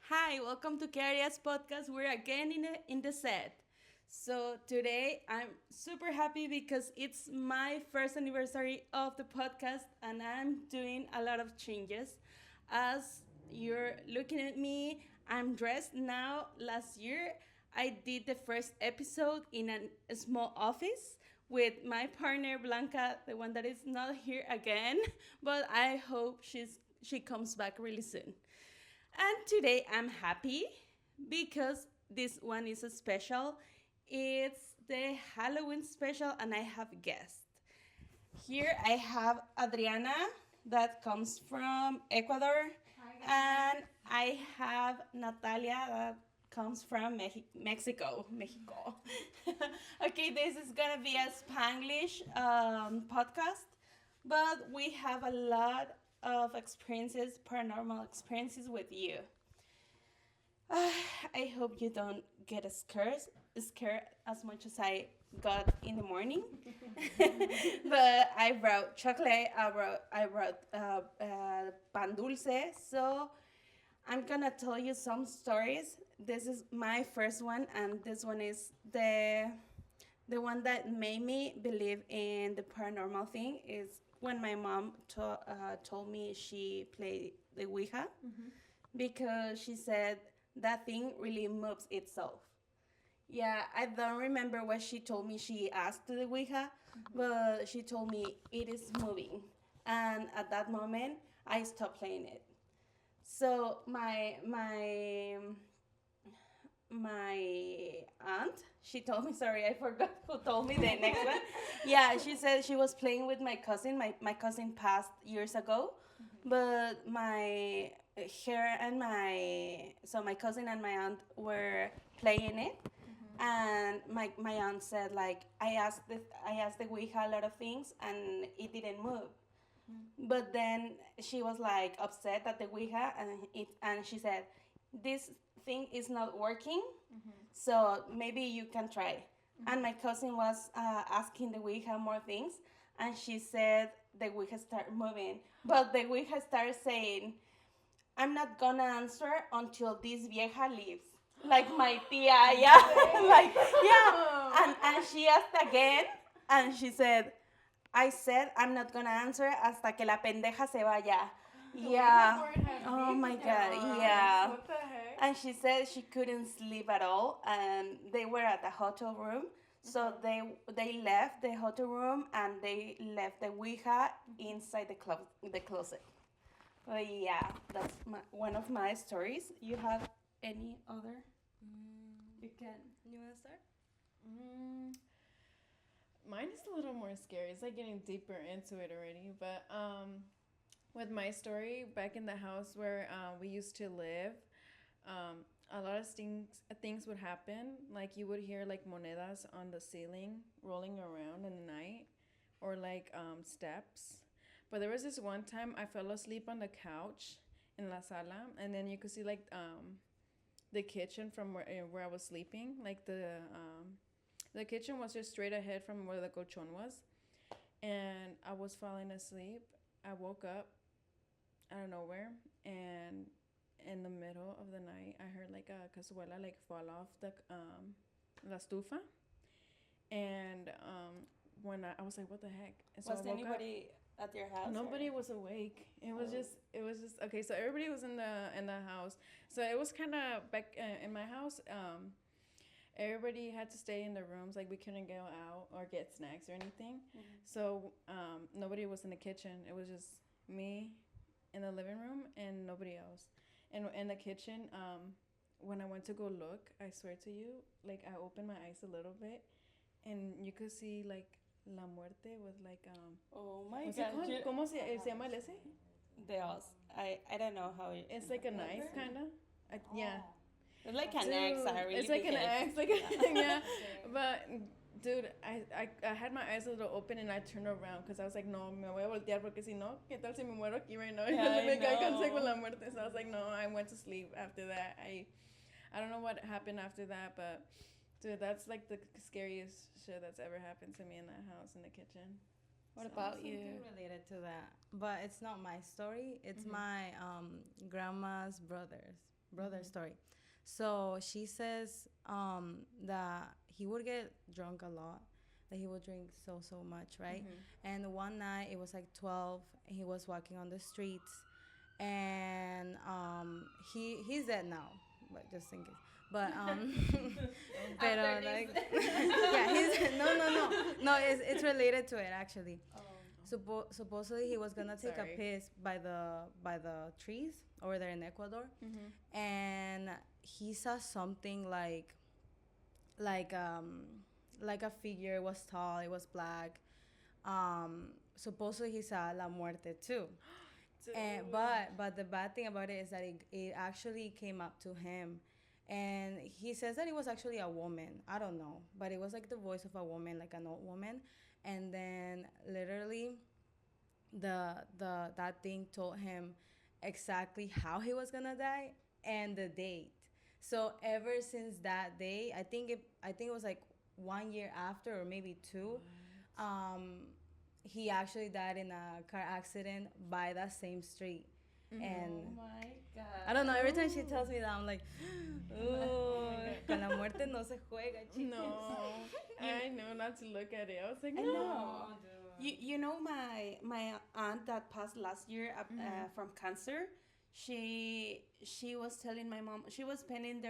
Hi, welcome to QUIERES podcast. We're again in the set. So today I'm super happy because it's my first anniversary of the podcast and I'm doing a lot of changes. As you're looking at me, I'm dressed now. Last year I did the first episode in a small office with my partner Blanca, the one that is not here again, but I hope she comes back really soon. And today I'm happy because this one is a special. It's the Halloween special, and I have guests. Here I have Adriana that comes from Ecuador, and I have Natalia that comes from Mexico. Okay, this is gonna be a Spanglish podcast, but we have a lot of experiences, paranormal experiences with you. Uh, I hope you don't get scared as much as I got in the morning. But I brought chocolate. I brought pan dulce. So I'm gonna tell you some stories. This is my first one, and this one is the one that made me believe in the paranormal thing is when my mom told me she played the Ouija because she said that thing really moves itself. Yeah, I don't remember what she told me she asked to the Ouija, but she told me it is moving. And at that moment, I stopped playing it. So my aunt, she told me, sorry, I forgot who told me the next one. Yeah, she said she was playing with my cousin. My cousin passed years ago, but her and my cousin and my aunt were playing it. And my aunt said like I asked the Ouija a lot of things and it didn't move. But then she was like upset at the Ouija and she said, "This thing is not working, so maybe you can try." And my cousin was asking the Ouija more things, and she said the Ouija started moving, but the Ouija started saying, "I'm not gonna answer until this vieja leaves." Like my tia, yeah, like yeah, and she asked again, and she said, I said I'm not gonna answer hasta que la pendeja se vaya. Yeah. Oh my god. Yeah. What the heck? And she said she couldn't sleep at all, and they were at the hotel room. So they left the hotel room and they left the Ouija inside the closet. But yeah, that's one of my stories. You have any other? You can. You want to start? Mm, Mine is a little more scary. It's like getting deeper into it already. But with my story, back in the house where we used to live, a lot of things would happen. Like you would hear like monedas on the ceiling rolling around in the night, or like steps. But there was this one time I fell asleep on the couch in la sala, and then you could see like the kitchen from where I was sleeping. Like the kitchen was just straight ahead from where the colchon was, and I was falling asleep. I woke up out of nowhere, and in the middle of the night, I heard like a cazuela like fall off the la estufa, and when I was like, what the heck? And so Was I woke anybody at your house? Nobody or? was awake. It was Oh. just okay. So everybody was in the house. So it was kind of back in my house. Everybody had to stay in their rooms. Like we couldn't go out or get snacks or anything. So nobody was in the kitchen. It was just me in the living room and nobody else. And in the kitchen, when I went to go look, I swear to you, like I opened my eyes a little bit, and you could see like La Muerte with like Oh my what's god. it called? ¿Cómo se llama el ese? The os. I don't know how it. It's like a knife, kind of. Yeah. It's like an Dude, axe. I really. it's like an big head. axe, like yeah. But dude, I had my eyes a little open and I turned around because I was like, no, me voy a voltear porque si no, ¿qué tal si me muero aquí right now? Yeah, Entonces me I caigo know. con la muerte. So I was like, no, I went to sleep after that. I don't know what happened after that, but dude, that's like the scariest shit that's ever happened to me in that house in the kitchen. What So- about you? Something related to that, but it's not my story. It's Mhm. my grandma's brothers. brother's story. So she says that he would get drunk a lot, that he would drink so much, right? And one night it was like 12, and he was walking on the streets, and he's dead now, but just in case. But but like yeah, he's no, it's related to it actually. Supposedly he was gonna take a piss by the trees over there in Ecuador, and he saw something like a figure. It was tall. It was black. Supposedly he saw La Muerte too. And but the bad thing about it is that it actually came up to him, and he says that it was actually a woman. I don't know, but it was like the voice of a woman, like an old woman. And then literally that thing told him exactly how he was gonna die and the date. So ever since that day, I think it was like 1 year after, or maybe two. He actually died in a car accident by that same street. And Oh my God. I don't know, every time she tells me that, I'm like, ooh, con la muerte no se juega, chicos. No, I know not to look at it. I was like, I no. know. You know my aunt that passed last year from cancer. She was telling my mom, she was spending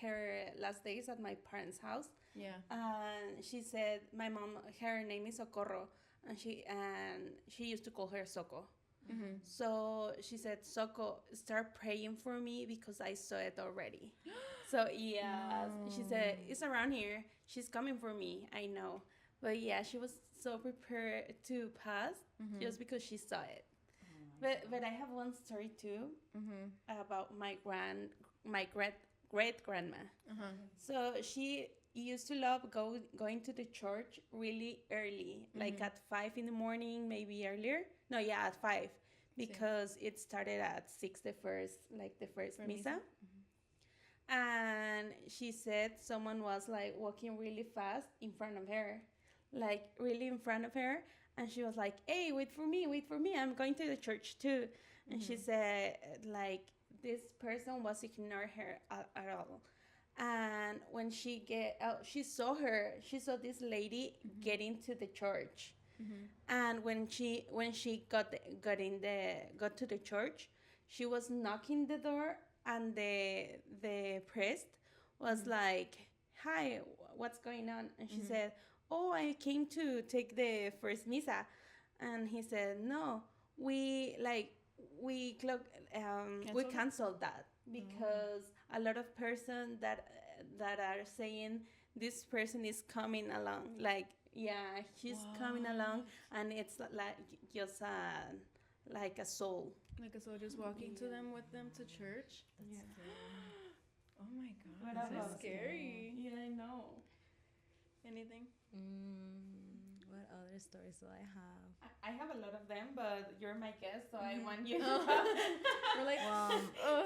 her last days at my parents' house. Yeah. And she said my mom, her name is Socorro, and she used to call her Soco. So she said, Soco, start praying for me because I saw it already. So yeah, she said, it's around here. She's coming for me. I know. But yeah, she was so prepared to pass just because she saw it. But I have one story too about my great grandma. So she used to love going to the church really early, like at 5 in the morning, maybe earlier. No, yeah, at 5, because it started at 6, the first misa. And she said someone was like walking really fast in front of her, like really in front of her. And she was like, hey, wait for me, I'm going to the church too. And she said, like, this person was ignoring her at all. And when she saw this lady get into the church. And when she got to the church, she was knocking the door, and the priest was like, hi, what's going on? And she said, oh, I came to take the first misa. And he said, no, we canceled that because a lot of persons that are saying this person is coming along, like, yeah, she's coming along, and it's like just like a soul. Like a soul just walking to them with them to church. Yeah. Oh my God, that's scary. Yeah, I know. Anything? What other stories do I have? I have a lot of them, but you're my guest, so I want you. We're like,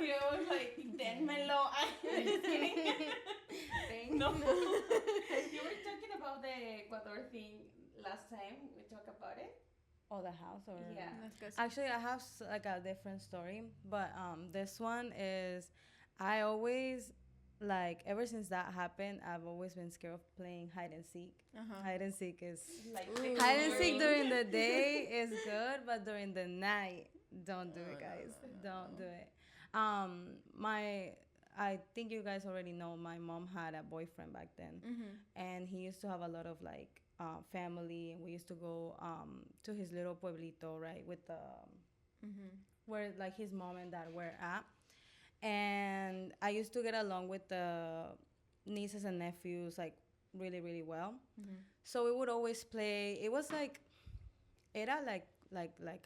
You was like, denmelo. Just kidding. No. You were talking about the Ecuador thing last time. We talked about it. Oh, the house, or Yeah. actually, I have like a different story, but this one is, I always, like, ever since that happened, I've always been scared of playing hide and seek. Hide and seek is hide and seek during the day is good, but during the night, don't do it, guys. Don't do it. I think you guys already know my mom had a boyfriend back then, and he used to have a lot of like family, and we used to go to his little pueblito, right, with the where like his mom and dad were at. And I used to get along with the nieces and nephews like really, really well. So we would always play. It was like, era like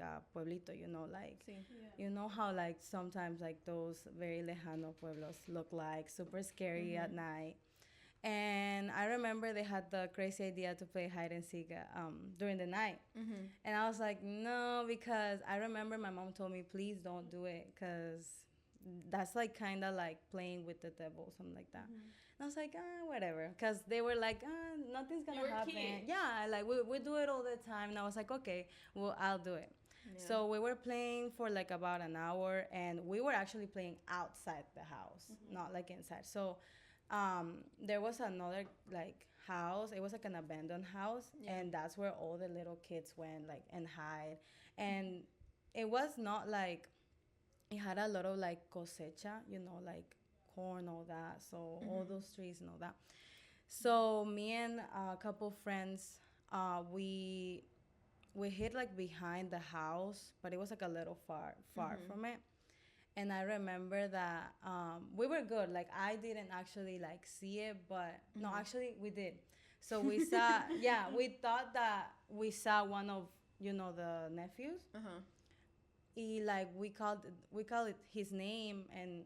a pueblito, you know, like, you know how like sometimes like those very lejano pueblos look like, super scary at night. And I remember they had the crazy idea to play hide and seek during the night. And I was like, no, because I remember my mom told me, please don't do it, because that's like kind of like playing with the devil, something like that. And I was like, whatever, because they were like, nothing's gonna happen. Kids. Yeah, like we do it all the time. And I was like, okay, well, I'll do it. Yeah. So we were playing for like about an hour, and we were actually playing outside the house, not like inside. So there was another like house. It was like an abandoned house, Yeah. and that's where all the little kids went like and hide. And it was not like it had a lot of like cosecha, like corn, all that. So all those trees and all that. So me and a couple friends, we hid like behind the house, but it was like a little far from it. And I remember that we were good. Like I didn't actually like see it, but no, actually we did. So we saw, yeah, we thought that we saw one of the nephews. He like we called it his name, and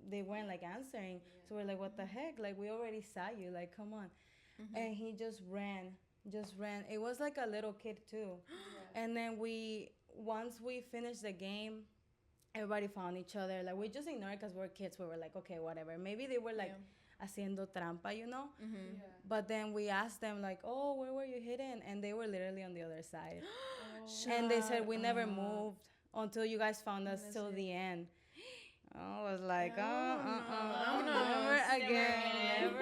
they weren't like answering. So we're like, what the heck? Like we already saw you. Like come on. And he just ran. It was like a little kid too. And then once we finished the game, everybody found each other. Like we just ignored it because we're kids. We were like, okay, whatever. Maybe they were like haciendo trampa, But then we asked them like, oh, where were you hidden? And they were literally on the other side. And they said we never moved until you guys found us till the end. I was like, never again.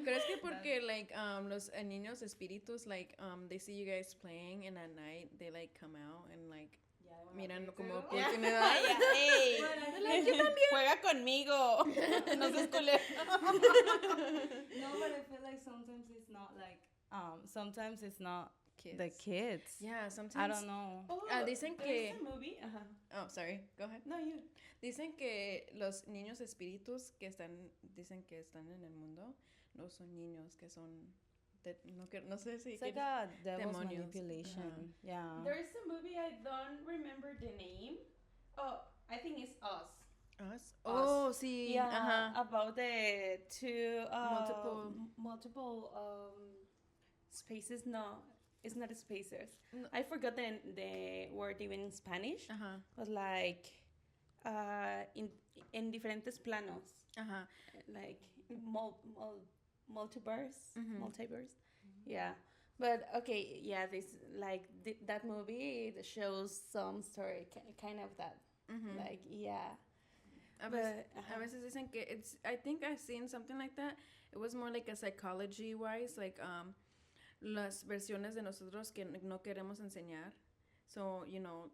Pero es que porque like los niños espíritus like they see you guys playing, and at night they like come out and like miran como oportunidad. Hey, like, yo también. Juega conmigo. No seas culero. No, but I feel like sometimes it's not like sometimes it's not Kids. the kids. Yeah, sometimes. I don't know. Dicen que. There's a movie. Oh, sorry. Go ahead. No, you. Dicen que los niños espíritus dicen que están en el mundo, no son niños, que son, no sé si. It's like a devil's demonios. manipulation. Yeah. There's a movie, I don't remember the name. Oh, I think it's Us. Us? Oh, sí. Yeah, about the two multiple spaces. No, it's not spaces. No. I forgot the word even in Spanish. But like in diferentes planos. Like multiverse. Yeah. But okay, yeah, this like that movie that shows some story, kind of that. Like, yeah. A veces dicen que I think I've seen something like that. It was more like a psychology wise, like las versiones de nosotros que no queremos enseñar. So,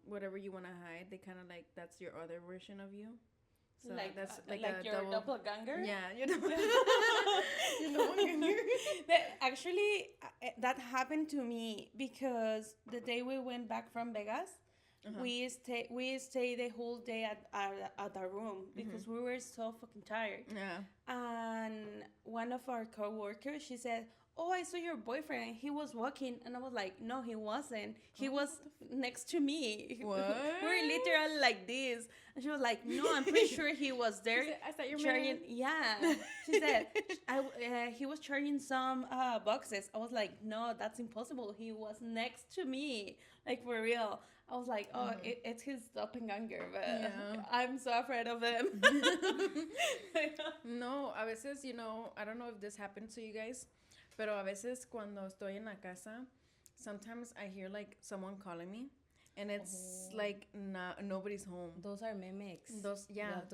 whatever you want to hide, they kind of like, that's your other version of you. So like that's like a your double doppelganger. Yeah, Actually, that happened to me because the day we went back from Vegas, we stayed the whole day at our room because we were so fucking tired. Yeah. And one of our coworkers, she said, oh, I saw your boyfriend. He was walking. And I was like, no, he wasn't. He was next to me. What? We were literally like this. And she was like, no, I'm pretty sure he was there. She said, I thought you were charging. Yeah. She said, he was charging some boxes. I was like, no, that's impossible. He was next to me. Like, for real. I was like, oh, it's his doppelganger. But I'm so afraid of him. No, a veces, I don't know if this happened to you guys. Pero a veces cuando estoy en la casa, sometimes I hear like someone calling me, and it's like nobody's home. Those are mimics.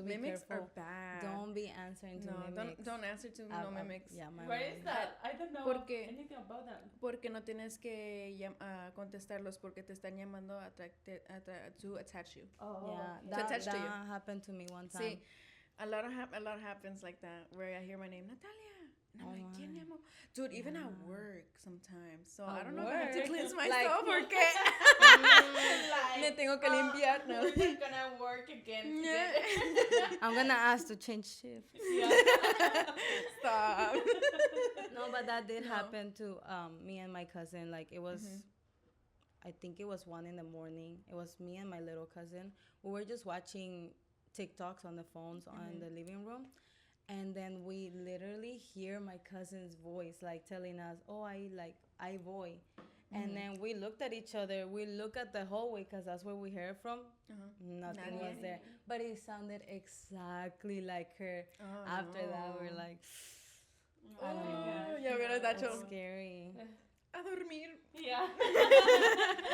Mimics careful. are bad. Don't be answering to mimics. Don't answer to mimics. Yeah, What is that? I don't know anything about that. Porque no tienes que contestarlos porque te están llamando to attach you. Oh, yeah, to attach that to you. happened to me one time. See, a lot happens like that where I hear my name, Natalia. And I'm like, ¿quién llamó? Dude, even at work sometimes. So I don't know if I have to cleanse myself or qué. Me tengo que limpiar. No. We're gonna work again. I'm gonna ask to change shift. Stop. No, but that did happen to me and my cousin. Like it was, I think it was 1 a.m. It was me and my little cousin. We were just watching TikToks on the phones on the living room. And then we literally hear my cousin's voice, like telling us, oh, I voy. And then we looked at each other. We looked at the hallway because that's where we heard from. Nothing was there. But it sounded exactly like her. After that, we're like, I don't know. Yeah, that's It's scary. a dormir. Yeah.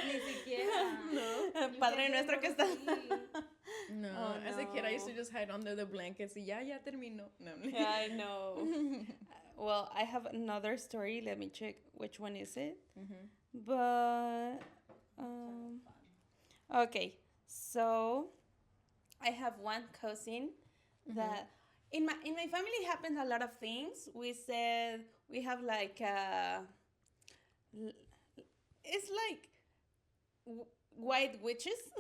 Ni siquiera. No. Padre nuestro que está. No. Oh, As a kid, I used to no. just hide under the blankets. Y ya terminó. No. Yeah, I know. Well, I have another story. Let me check which one is it. But okay, so I have one cousin that in my family happens a lot of things. We said we have like it's like white witches.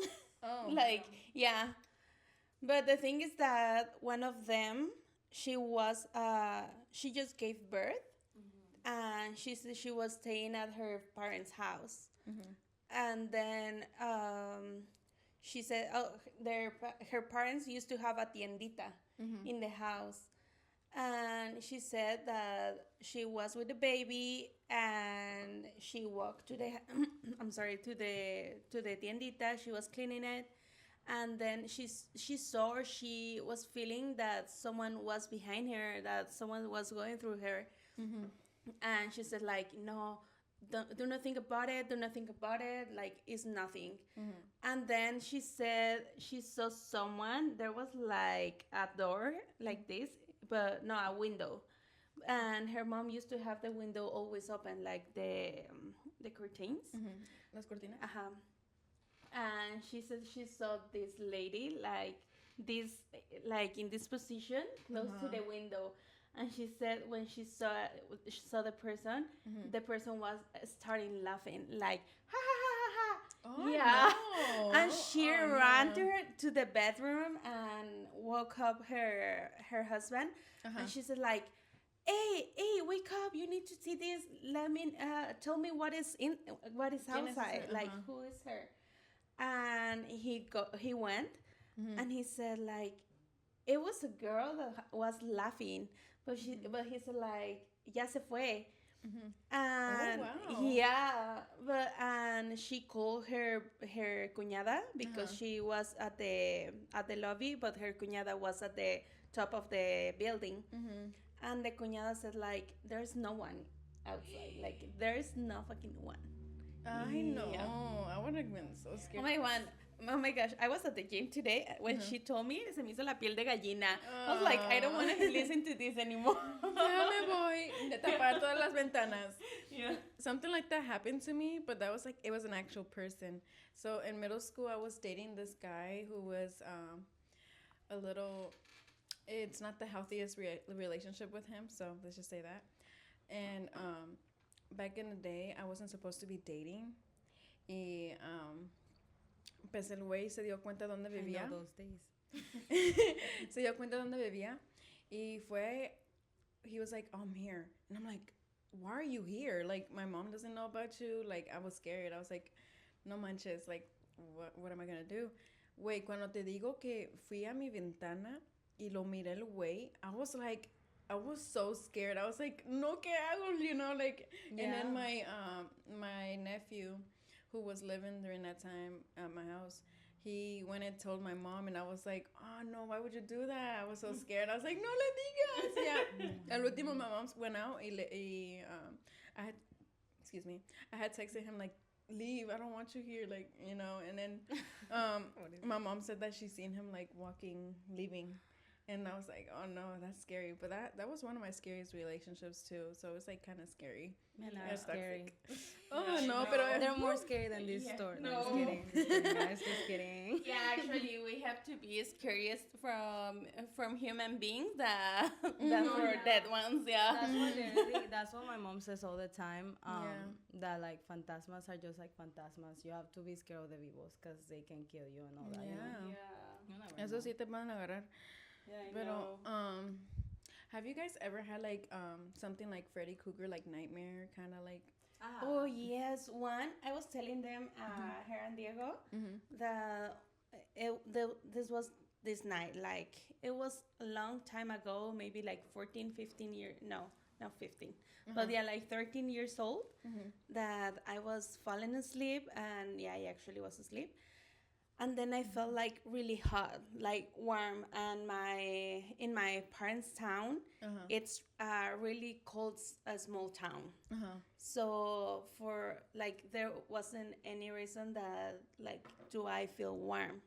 Oh. Like yeah, but the thing is that one of them she just gave birth, and she said she was staying at her parents' house, and then she said her parents used to have a tiendita in the house, and she said that she was with the baby and she walked to the to the tiendita. She was cleaning it, and then she was feeling that someone was behind her, that someone was going through her, and she said like, no, do not think about it, like it's nothing. And then she said she saw someone, there was like a door like this, but no, a window, and her mom used to have the window always open, like the curtains. Las cortinas. And she said she saw this lady like in this position close to the window, and she said when she saw the person, the person was starting laughing like ha ha ha ha ha. Oh, Yeah. no. And she ran to the bedroom and woke up her husband, and she said like, hey, wake up, you need to see this, let me tell me what is outside, like who is her. And he went, and he said like it was a girl that was laughing, but he said like ya se fue. And and she called her cuñada because she was at the lobby, but her cuñada was at the top of the building. And the cuñada said like, there's no one outside, like there's no fucking one. I know. I would have been so scared. Oh my gosh, I was at the gym today when she told me, se me hizo la piel de gallina. I was like, I don't want to listen to this anymore. Ya me voy de tapar todas las ventanas. Yeah. Something like that happened to me, but that was like, it was an actual person. So in middle school, I was dating this guy who was a little, it's not the healthiest relationship with him, so let's just say that. And back in the day, I wasn't supposed to be dating. Y pues el güey se dio cuenta dónde vivía. I know those days. Se dio cuenta dónde vivía. Y he was like, oh, I'm here. And I'm like, why are you here? Like, my mom doesn't know about you. Like, I was scared. I was like, no manches. Like, what am I going to do? Güey, cuando te digo que fui a mi ventana y lo miré el güey, I was so scared. I was like, no, ¿qué hago? You know, like, and then my nephew, who was living during that time at my house, he went and told my mom, and I was like, oh no, why would you do that? I was so scared. I was like, no le digas. Yeah. Al último, my mom went out, y I had texted him like, leave, I don't want you here, like, you know. And then my mom said that she seen him like leaving. And I was like, oh no, that's scary. But that was one of my scariest relationships too. So it was like kind of scary. Man, that's scary. Oh no, pero they're more scary than this story. No. Just kidding. Yeah, actually, we have to be scariest from human beings than for dead ones. Yeah. That's what my mom says all the time. That like fantasmas are just like fantasmas. You have to be scared of the vivos because they can kill you and all that. Yeah. Eso sí te van a agarrar. Yeah, I Pero, know. have you guys ever had like something like Freddy Krueger, like nightmare, kind of like? Oh yes, one. I was telling them, her and Diego, that this was this night. Like it was a long time ago, maybe like 14, 15 years. No, not 15. But yeah, like 13 years old. That I was falling asleep, and yeah, I actually was asleep. and then I felt like really hot, like warm. And in my parents' town, it's a really cold, small town. So for like there wasn't any reason that like do I feel warm,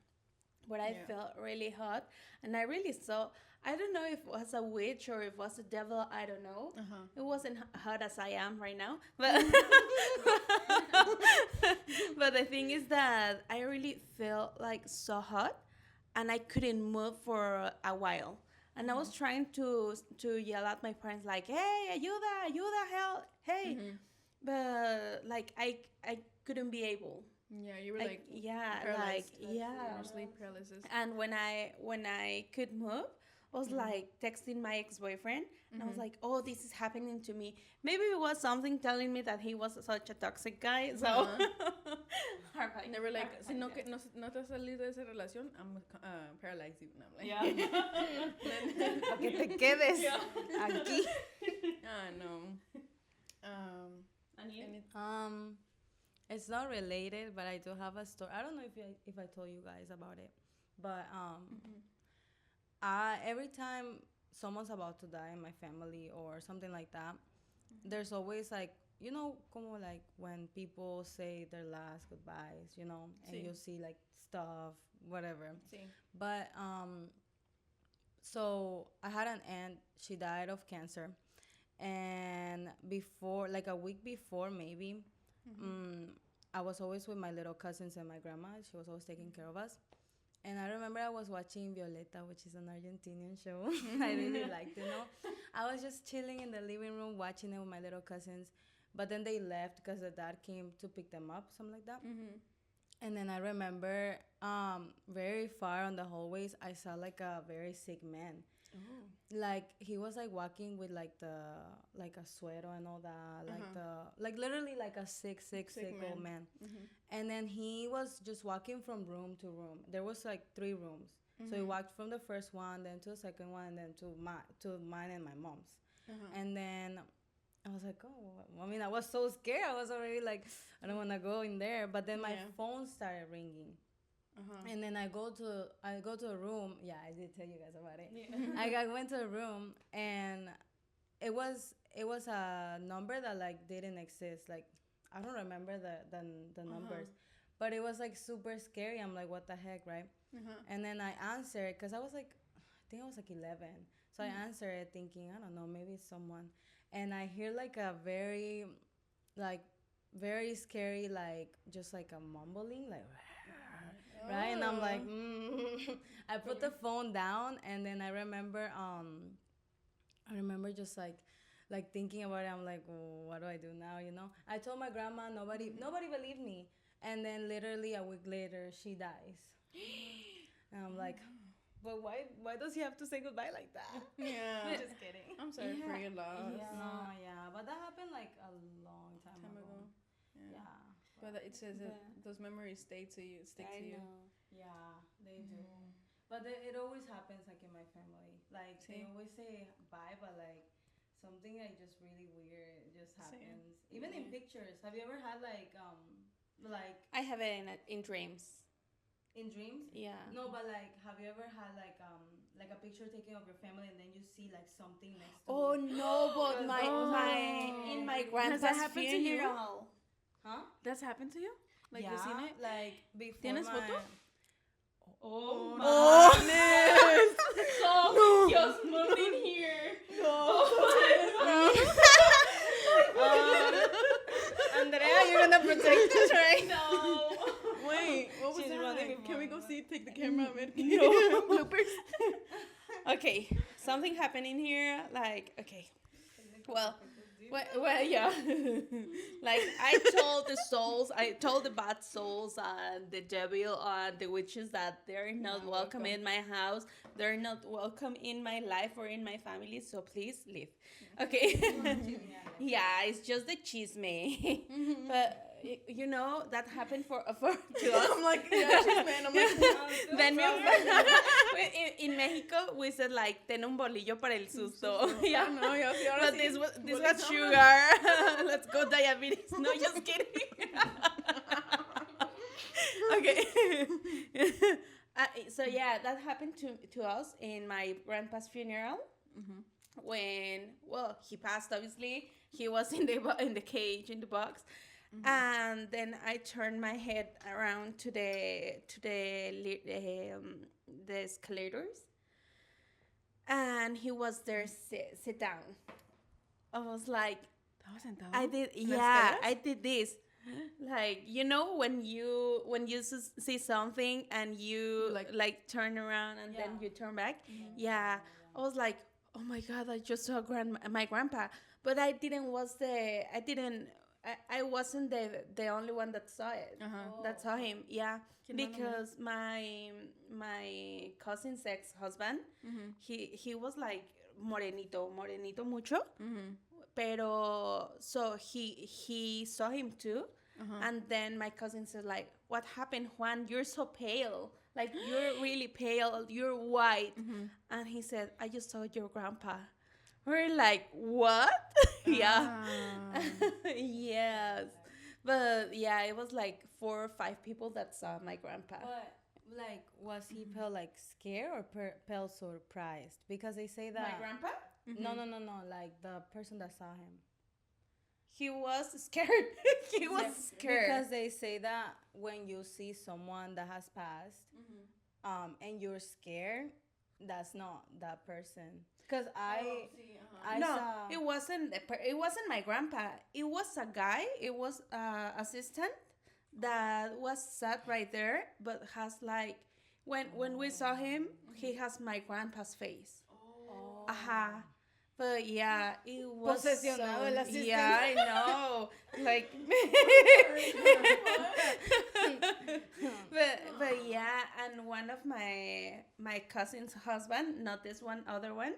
but I felt really hot, and I really saw. I don't know if it was a witch or if it was a devil. I don't know. It wasn't hot as I am right now, but but the thing is that I really felt like so hot, and I couldn't move for a while. And I was trying to yell at my parents like, "Hey, ayuda, ayuda, help, hey!" But like I couldn't be able. Yeah, you were like paralyzed, sleep paralysis. And when I could move, I was like texting my ex-boyfriend, and I was like, "Oh, this is happening to me." Maybe it was something telling me that he was such a toxic guy. So and they were like, "Si no te has salido de esa relación, I'm paralyzed you." And I'm like, "A que te quedes aquí." No. It's not related, but I do have a story. I don't know if I told you guys about it, but every time someone's about to die in my family or something like that, there's always like, you know, como like when people say their last goodbyes, you know, and you see like stuff, whatever. But so I had an aunt. She died of cancer, and before, like a week before, maybe. I was always with my little cousins and my grandma. She was always taking care of us. And I remember I was watching Violeta, which is an Argentinian show. I really liked it, you know. I was just chilling in the living room watching it with my little cousins. But then they left because the dad came to pick them up, something like that. And then I remember very far on the hallways, I saw like a very sick man. Like he was like walking with like a sweater and all that, like literally like a sick old man. And then he was just walking from room to room. There was like 3 rooms, so he walked from the first one, then to the second one, and then to mine and my mom's. And then I was like, oh, I mean, I was so scared. I was already like, I don't want to go in there. But then my phone started ringing. And then I go to a room. Yeah, I did tell you guys about it. I went to a room, and it was a number that like didn't exist. Like I don't remember the numbers, but it was like super scary. I'm like, what the heck, right? And then I answered because I was like, I think I was like 11. So I answered it thinking, I don't know, maybe it's someone. And I hear like a very scary, like just like a mumbling, like. Right, and I'm like, I put the phone down, and then I remember just like thinking about it. I'm like, oh, what do I do now? You know, I told my grandma, nobody believed me, and then literally a week later, she dies, and I'm like, but why does he have to say goodbye like that? Yeah, just kidding. I'm sorry for your loss. No, but that happened like a long time ago. Yeah. But it says that those memories stick to you. Know. Yeah, they do. But it always happens like in my family. Like they always say bye, but like something like just really weird just happens. Even in pictures. Have you ever had like I have it in dreams. In dreams? Yeah. No, but like have you ever had like a picture taken of your family and then you see like something next to Oh you? no, but in my grandpa's funeral. Huh? That's happened to you? Like yeah, you seen it? Like before. ¿Tienes foto? Oh my goodness! So just moved in here. Andrea, you're gonna protect us, right? No. Wait, what was She's that? running Can we go see? Take the camera. No. Bloopers. Okay, something happened in here. Like, okay, well, yeah. Like I told the bad souls and the devil and the witches that they're not welcome in my house. They're not welcome in my life or in my family. So please leave. Okay. Yeah, it's just the chisme. But you know that happened to us. I'm like, yeah, she's man. I'm like, Then in Mexico we said like ten un bolillo para el susto. Yeah. no, But this was sugar. Let's go diabetes. No, just kidding. Okay. So yeah, that happened to us in my grandpa's funeral. When, well, he passed, obviously. He was in the cage, in the box. And then I turned my head around to the escalators, and he was there, sit down. I was like, I did, yeah, I did this. Like, when you see something and you like turn around and then you turn back. Yeah, I was like, oh my God, I just saw my grandpa. But I wasn't the only one that saw it. That saw him. Yeah, because my cousin's ex-husband, he was like morenito mucho. Pero so he saw him too. And then my cousin said, like, what happened, Juan? You're so pale. Like, you're really pale. You're white. And he said, I just saw your grandpa. We're like, what? Yeah. Yes. But yeah, it was like 4 or 5 people that saw my grandpa. But, like, was he pale, like, scared or pale surprised? Because they say that... My grandpa? No, like, the person that saw him. He was scared. He was scared. Because they say that when you see someone that has passed, and you're scared, that's not that person. Because I saw... it wasn't my grandpa. It was a guy. It was assistant that was sat right there, but has like when we saw him, he has my grandpa's face. But yeah, it was Posesionado el asistente. Yeah, I know. Like, but yeah, and one of my cousin's husband, not this one, other one,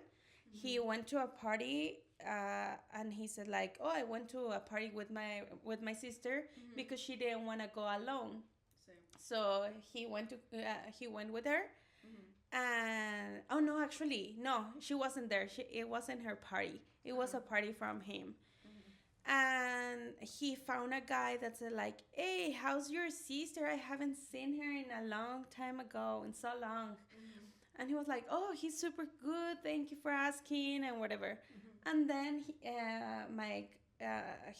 he went to a party, and he said like, oh, I went to a party with my sister because she didn't want to go alone. So he went with her. And no, actually, no, she wasn't there. It wasn't her party. It was a party from him. And he found a guy that said like, hey, how's your sister? I haven't seen her in a long time ago, in so long. And he was like, oh, he's super good. Thank you for asking and whatever. And then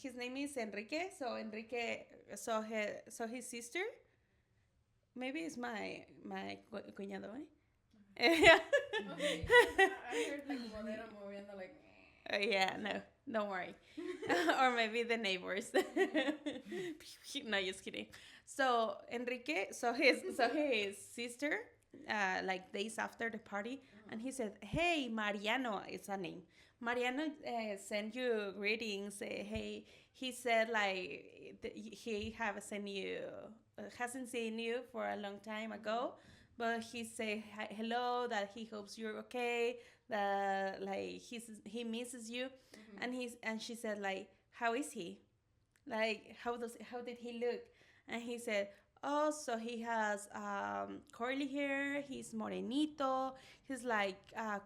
his name is Enrique. So Enrique saw his sister. Maybe it's my cuñado, eh? Yeah. Okay. I heard like Modera moviendo like. Yeah, no, don't worry. Or maybe the neighbors. No, just kidding. So Enrique saw his sister like days after the party, and he said, "Hey, Mariano, it's a name. Mariano sent you greetings. Hey, he said like he hasn't seen you for a long time ago." But he say hello, that he hopes you're okay, that like he misses you, and she said like, how is he? Like how did he look? And he said, oh, so he has curly hair, he's morenito, he's like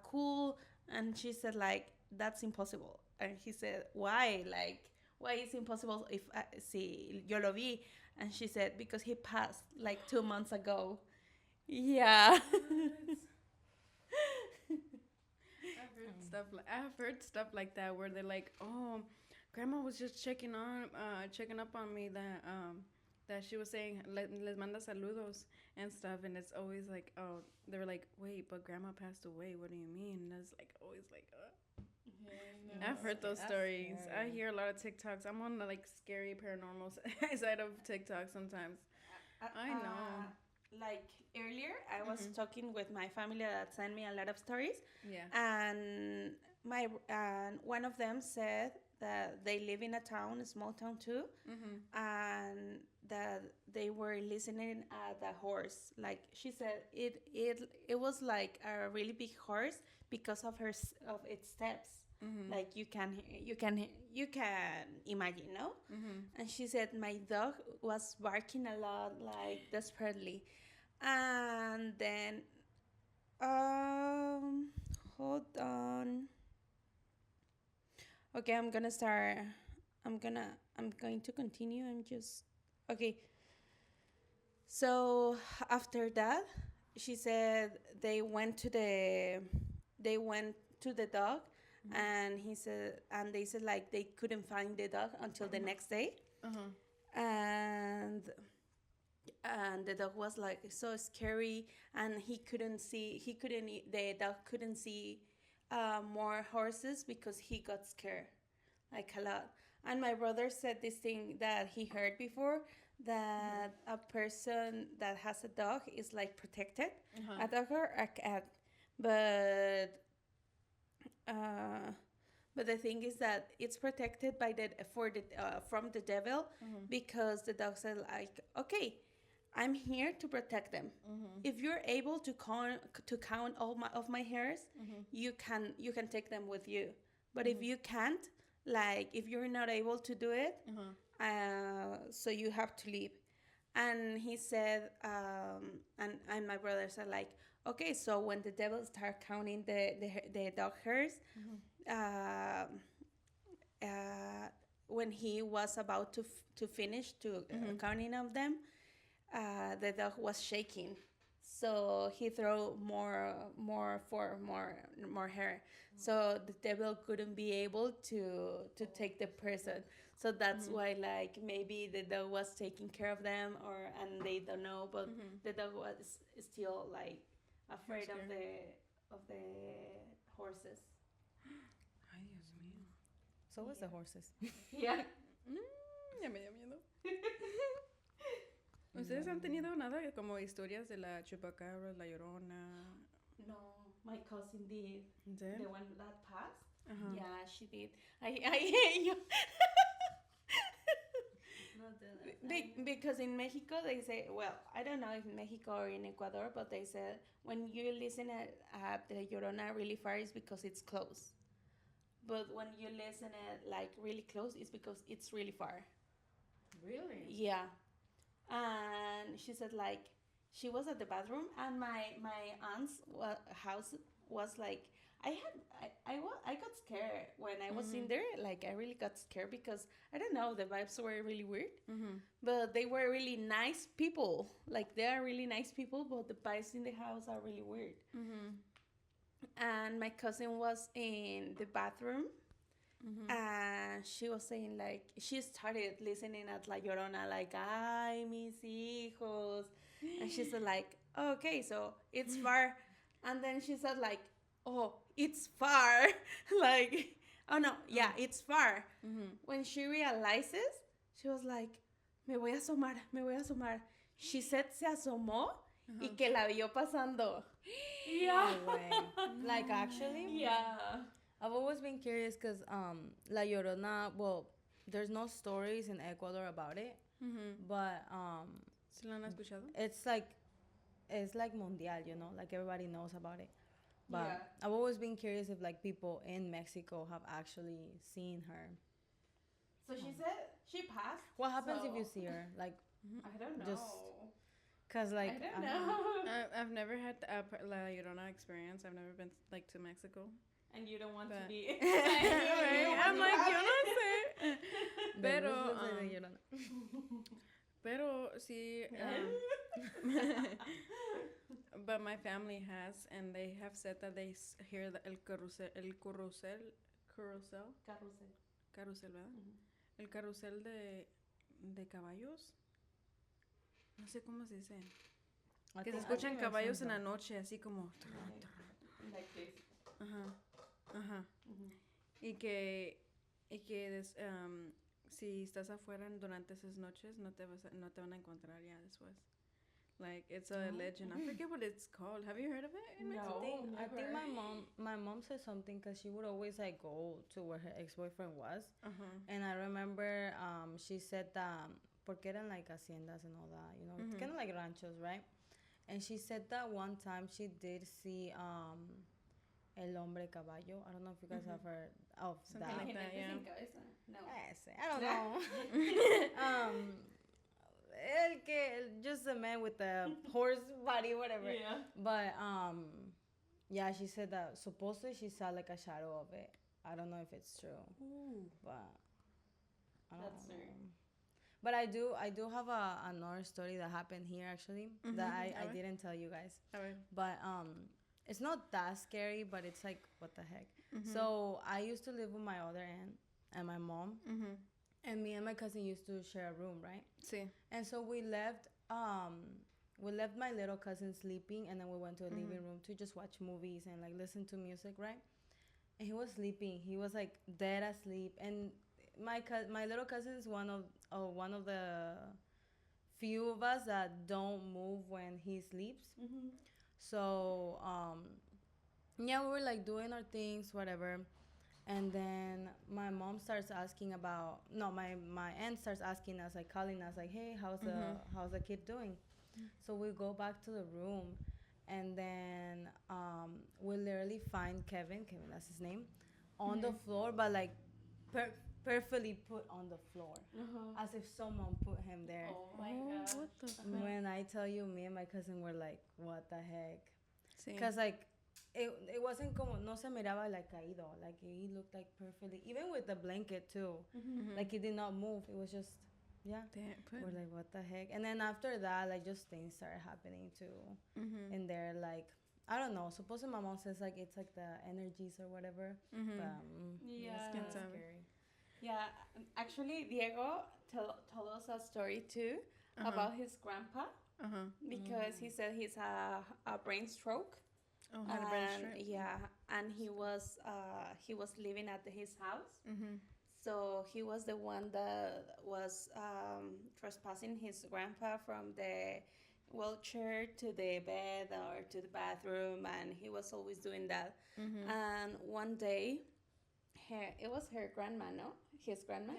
cool. And she said like, that's impossible. And he said, why? Like, why is impossible if si yo lo vi? And she said, because he passed like 2 months ago. Yeah. I've heard stuff like that where they're like, oh, grandma was just checking up on me, that she was saying les manda saludos and stuff, and it's always like, oh, they were like, wait, but grandma passed away, what do you mean? And it's like always like, I've heard those stories. Scary. I hear a lot of TikToks. I'm on the like scary paranormal side of TikTok sometimes. I know. Like earlier, I was talking with my family that sent me a lot of stories. Yeah. And one of them said that they live in a small town too, and that they were listening at the horse. Like she said, it was like a really big horse because of its steps. Like you can imagine, no? And she said my dog was barking a lot, like desperately. And then hold on. Okay, I'm going to continue. Okay. So after that, she said they went to the dog, and he said, and they said like they couldn't find the dog until the next day, and the dog was like so scary, and the dog couldn't see more horses because he got scared like a lot. And my brother said this thing that he heard before, that a person that has a dog is like protected, a dog or a cat, but but the thing is that it's protected by the from the devil, because the dog said like, okay, I'm here to protect them. If you're able to count all my hairs, you can take them with you. But if you can't, like if you're not able to do it, so you have to leave. And he said, and my brother said like, okay, so when the devil start counting the dog hairs, when he was about to finish counting of them, the dog was shaking, so he threw more hair, so the devil couldn't be able to take the person. So that's why like maybe the dog was taking care of them, and they don't know, but the dog was still like afraid of the horses. Ay, Dios mío. So was the horses. Yeah. Ya me dio miedo. ¿Ustedes han tenido nada como historias de la chupacabra, la llorona? No, my cousin did. ¿Sí? The one that passed. Ajá. Yeah, she did. I hate you. Because in Mexico they say, well, I don't know if in Mexico or in Ecuador, but they said when you listen at the Llorona really far, it's because it's close. But when you listen at like really close, it's because it's really far. Really? Yeah. And she said like she was at the bathroom, and my aunt's house was like, I got scared when I was in there. Like I really got scared because I don't know, the vibes were really weird, but they were really nice people. Like they are really nice people, but the vibes in the house are really weird. And my cousin was in the bathroom, and she was saying like she started listening at La Llorona like, ay mis hijos, and she said like, oh, okay, so it's far. And then she said like, oh, it's far. Like, oh no, yeah, it's far. When she realizes, she was like, me voy a asomar, me voy a asomar. She said se asomó y que la vio pasando. Yeah. No way. Like actually? Yeah. I've always been curious because La Llorona, well, there's no stories in Ecuador about it, but ¿Se lo han escuchado? it's like mundial, you know, like everybody knows about it. But Yeah. I've always been curious if like people in Mexico have actually seen her. So she said she passed. What happens if so- you see her? Like, I don't know. Just- cause like I don't know. I've never had a La Llorona experience. I've never been like to Mexico. And you don't want to But- be. I'm like, yo no sé. the Pero, ruthless de La Llorona. Pero sí. But my family has, and they have said that they hear el carrusel, Carrusel. ¿verdad? El carrusel de caballos. No sé cómo se dice. Que se escuchan caballos en la noche, así como. Like this. Ajá. Ajá. Y que si estás afuera durante esas noches, no te van a encontrar ya después. Like, it's a legend. I forget what it's called. Have you heard of it? No. I think never. my mom said something because she would always like go to where her ex-boyfriend was, and I remember she said that porque eran like haciendas and all that, you know, kind of like ranchos, right? And she said that one time she did see el hombre caballo. I don't know if you guys have heard of Something that. like that, yeah. No. I don't know. Just a man with a horse body, whatever. Yeah. But yeah, she said that supposedly she saw like a shadow of it. I don't know if it's true, but I don't That's know. weird. But I do have another story that happened here actually that I didn't tell you guys. But it's not that scary, but it's like what the heck. So I used to live with my other aunt and my mom, and me and my cousin used to share a room, right? Sí. And so we left my little cousin sleeping, and then we went to a living room to just watch movies and like listen to music, right? And he was sleeping. He was like dead asleep. And my little cousin is one of the few of us that don't move when he sleeps. So yeah, we were like doing our things, whatever. And then my mom starts asking about no, my aunt starts asking us, like calling us, like, hey, how's the kid doing? So we go back to the room, and then we literally find Kevin, that's his name, on the floor, but like perfectly put on the floor, as if someone put him there. Oh my god. What the fuck? When I tell you, me and my cousin were like, what the heck? Sí. Because like it wasn't como, no se miraba like caído, like he looked like perfectly, even with the blanket too, like he did not move. It was just, yeah. We're like, what the heck? And then after that, like, just things started happening too in there. Like, I don't know. Supposedly my mom says like it's like the energies or whatever. But Yeah. it's kind of Quién sabe. scary. Yeah, actually, Diego told us a story too about his grandpa because he said he's a brain stroke. Oh, had a brain And stroke. yeah, and he was living at his house. So he was the one that was trespassing his grandpa from the wheelchair to the bed or to the bathroom, and he was always doing that. And one day, it was her grandma, no? His grandma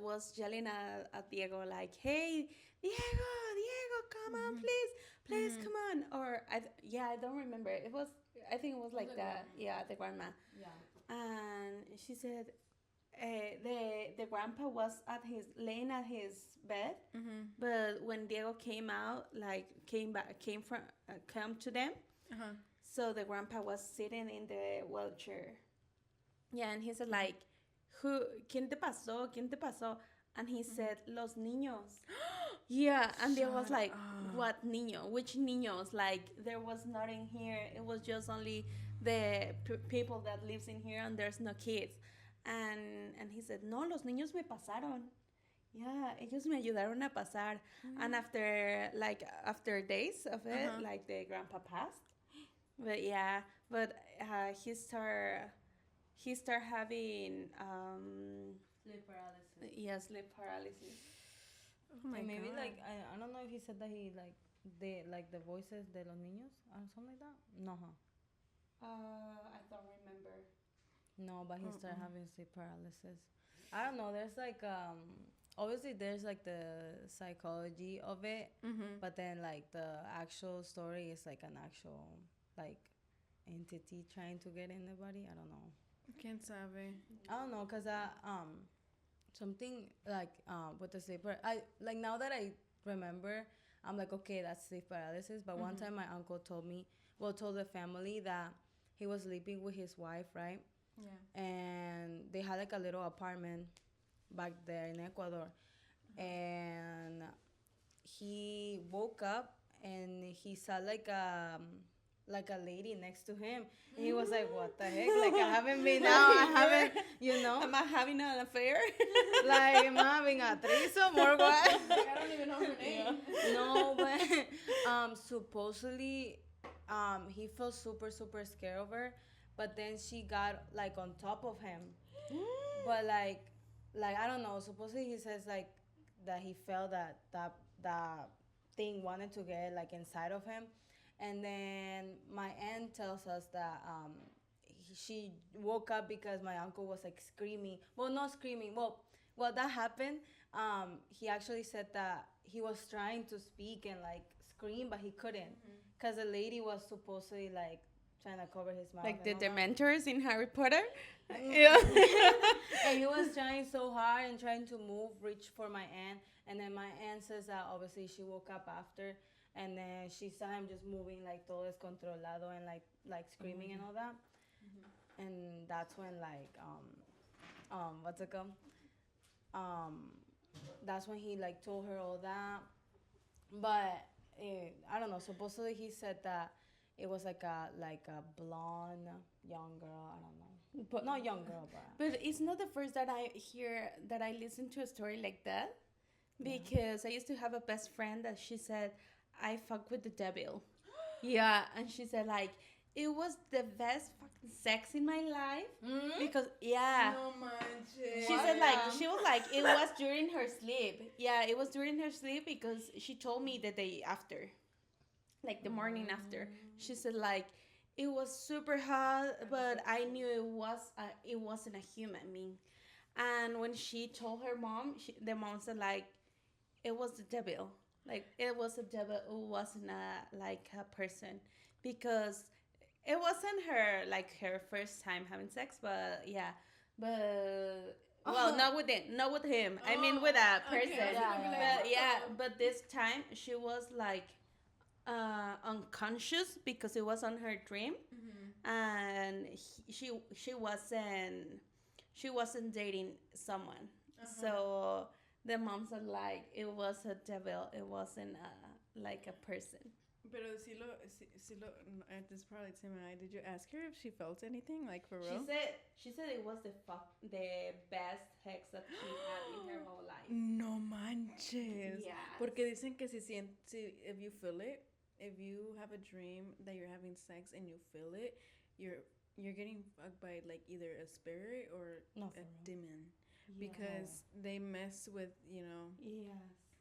was yelling at Diego like, "Hey, Diego, come on, please, come on." Or I don't remember. I think it was like that. Yeah, the grandma. Yeah. And she said, the grandpa was laying at his bed, but when Diego came out, like came to them, so the grandpa was sitting in the wheelchair. Yeah, and he said like, ¿Quién te pasó? ¿Quién te pasó? And he said, los niños. Yeah, and Diego was like, what niño? Which niños? Like, there was nothing here. It was just only the people that lives in here, and there's no kids. And he said, no, los niños me pasaron. Yeah, ellos me ayudaron a pasar. And after days of it, like the grandpa passed. But yeah, he start having Sleep paralysis. yeah, sleep paralysis. Oh my And maybe God. like I don't know if he said that he like the voices de los niños or something like that. No, I don't remember. no, but he started having sleep paralysis. I don't know. There's like obviously there's like the psychology of it, but then like the actual story is like an actual like entity trying to get in the body. I don't know. ¿Quién sabe? I don't know, cause something like with the sleep I like now that I remember, I'm like, okay, that's sleep paralysis. But one time my uncle told the family that he was sleeping with his wife, right? Yeah. And they had like a little apartment back there in Ecuador, and he woke up and he saw like a lady next to him. And he was like, what the heck? Like, I haven't been out. I haven't, Am I having an affair? like, am I having a threesome or what? I don't even know her name. No, but supposedly he felt super, super scared of her. But then she got, like, on top of him. But, like, I don't know. Supposedly he says, like, that he felt that thing wanted to get, like, inside of him. And then my aunt tells us that she woke up because my uncle was like screaming. Well, not screaming. Well, that happened. He actually said that he was trying to speak and like scream, but he couldn't because the lady was supposedly like trying to cover his mouth. Like the and all that. Dementors in Harry Potter? Yeah. And he was trying so hard and trying to reach for my aunt. And then my aunt says that obviously she woke up after. And then she saw him just moving like todo descontrolado and like screaming and all that. And that's when like what's it called? that's when he like told her all that. But I don't know. Supposedly he said that it was like a blonde young girl. I don't know, But not young girl, but but it's not the first that I hear that I listen to a story like that, because I used to have a best friend that she said I fuck with the devil. Yeah, and she said like it was the best fucking sex in my life because yeah. No manches. She said like she was like it was during her sleep. Yeah, it was during her sleep because she told me the day after, like the morning after. She said like it was super hot, but I knew it wasn't a human being. And when she told her mom, the mom said like it was the devil. Like it was a devil. It wasn't a like a person because it wasn't her first time having sex, but yeah, but well, not with him. I mean, with a person. Okay, But yeah, but this time she was like unconscious because it was on her dream, and she wasn't dating someone. So the mom said like it was a devil. It wasn't like a person. Pero this is probably TMI. Did you ask her if she felt anything, like for real? She said it was the best sex that she had in her whole life. No manches. Yeah. Porque dicen que if you feel it, if you have a dream that you're having sex and you feel it, you're getting fucked by like either a spirit or No, a for real. demon, because they mess with Yes.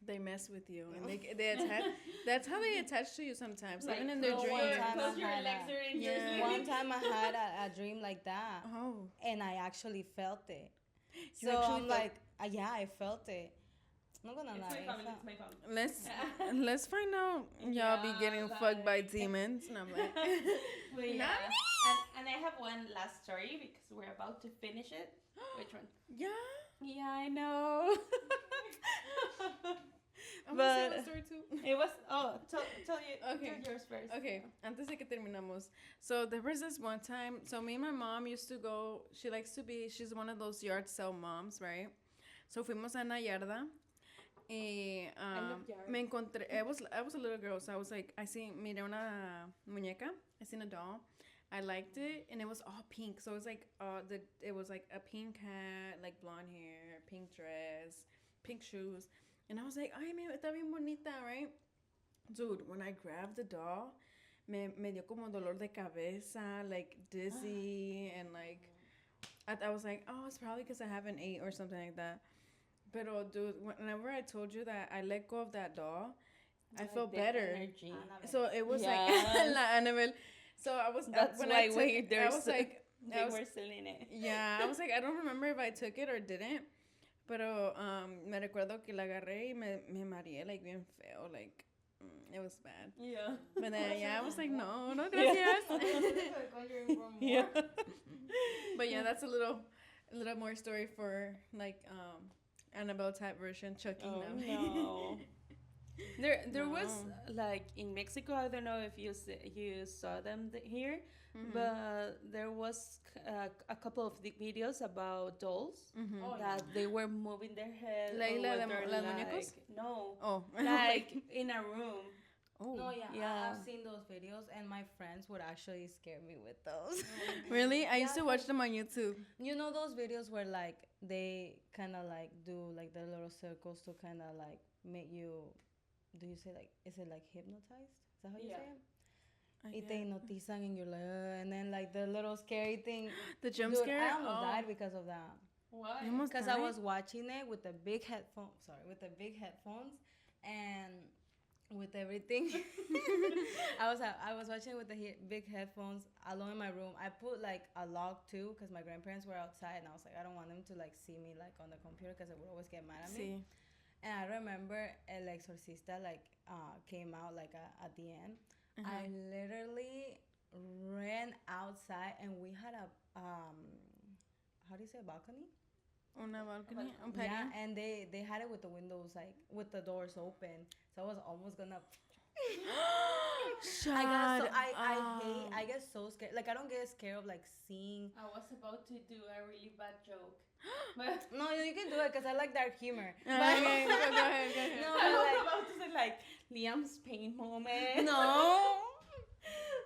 they mess with you and they attach. That's how they attach to you sometimes, Like, even in their no, dreams. one time Close I your had legs a- are in Yeah. your sleep. One time I had a dream like that, Oh, and I actually felt it. You So actually I'm felt- like, yeah, I felt it. I'm not gonna It's lie. my family. It's my family. let's find out y'all be getting fucked by demons, and I'm like, But yeah. Not And I have one last story because we're about to finish it. Which one? yeah. Yeah, I know. I'm gonna say But- one story too. It was tell Okay. yours first. Okay, antes de que terminamos. So there was this one time. So me and my mom used to go. She's one of those yard sale moms, right? So fuimos a una yarda. Y love yards. me encontré. I was a little girl, so I was like, miré una muñeca. I seen a doll. I liked it, and it was all pink. So it was like it was like a pink hat, like blonde hair, pink dress, pink shoes, and I was like, ay, está bien bonita, right? Dude, when I grabbed the doll, me dio como dolor de cabeza, like dizzy, and like I was like, oh, it's probably because I haven't ate or something like that. Pero dude, whenever I told you that I let go of that doll, I felt the better. energy. So it was Yes. like La Annabelle. So I was That's when why I took we- it, I there's was like, They I was, were selling it. yeah, I was like, I don't remember if I took it or didn't. Pero me recuerdo que la agarré y me mareé like bien feo, like it was bad. Yeah. But then yeah, I was like, no, gracias. Yeah. But yeah, that's a little more story for like Annabelle type version, Chucky. Oh now. no. There was No. like in Mexico. I don't know if you saw them here, but there was a couple of videos about dolls that they were moving their head. Like or la what de- they're las like- muñecos? No, Oh, like in a room. oh, No, yeah, Yeah. I've seen those videos, and my friends would actually scare me with those. really? I used to Yeah, watch them on YouTube. You know those videos where like they kind of like do like the little circles to kind of like make you. Do you say like is it like hypnotized? Is that how you Yeah. say it? I Y te guess. hipnotizan and you're like, and then like the little scary thing. The jump Dude, scare. I almost Oh. died because of that. What? You almost Because I died? was watching it with the big headphones, and with everything. I was watching it with the big headphones alone in my room. I put like a lock too because my grandparents were outside, and I was like, I don't want them to like see me like on the computer because they would always get mad at me. See. And I remember El Exorcista like came out like at the end. I literally ran outside, and we had a how do you say, balcony? Una balcony. Un Yeah, patio. and they had it with the windows like with the doors open, so I was almost gonna. Shut I up. get get so scared. Like, I don't get scared of like seeing. I was about to do a really bad joke. But No, you can do it because I like dark humor. Okay, go ahead. No, I but was like, about to say like Liam's pain moment. no.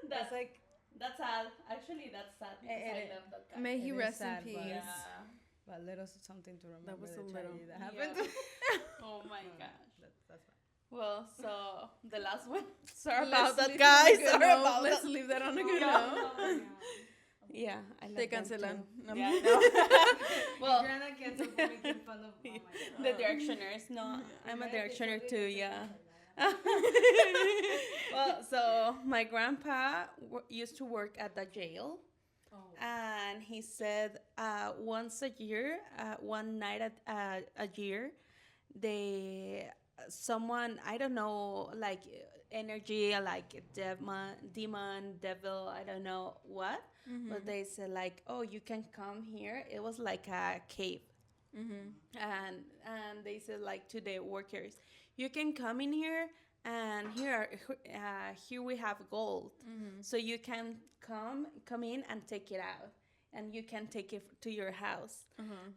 That's That's like, that's sad. Actually, that's sad because I It- love that guy. May he It is rest in sad, but- peace. Yeah. but little something to remember. was the a little. tragedy that Yeah. happened. Oh my No, no, gosh. that's fine. Well, so the last one. Sorry Let's about that, leave guys. it on a good Sorry note. about Let's that. leave that on a good Yeah. note. Yeah, I love Te them cancelan. too. No. Yeah, I know. Well, You're not canceled for making fun of. Oh my the God. directioners. No, I'm a directioner too. Yeah. Like Well, so my grandpa used to work at the jail, oh. and he said once a year, one night a year, they someone I don't know like energy like demon devil I don't know what, but they said like, oh, you can come here. It was like a cave. And they said like to the workers, you can come in here, and here we have gold, so you can come in and take it out, and you can take it to your house.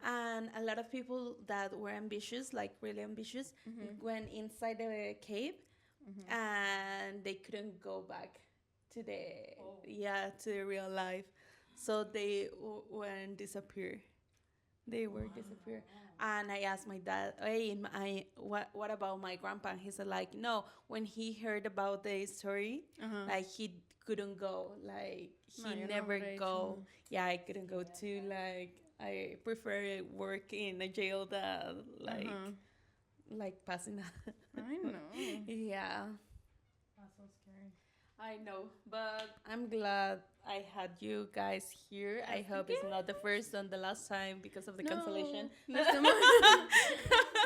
And a lot of people that were ambitious, like really ambitious, went inside the cave, and they couldn't go back to the to the real life, so they went disappear. They were disappear. And I asked my dad, hey, what about my grandpa? And he said like, no, when he heard about the story, like he couldn't go, like No, he you're not never ready go. to. Yeah, I couldn't go too. Like I prefer work in a jail than like passing out. I know. Yeah, That's so scary. I know, but I'm glad I had you guys here. I hope it's not the first and the last time because of the cancellation. Let's do more.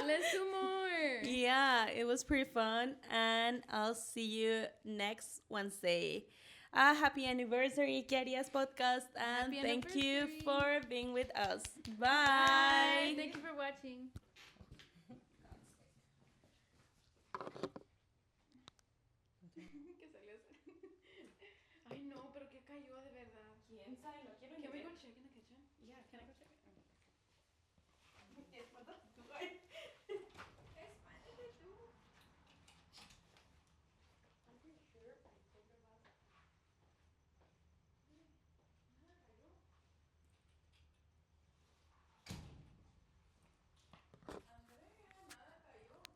Let's do more. Yeah, it was pretty fun, and I'll see you next Wednesday. Happy anniversary, Queharias podcast, and Happy thank you anniversary. for being with us. Bye. Bye. Thank you for watching. Ay, no, pero ¿qué cayó de verdad? ¿Quién sabe lo que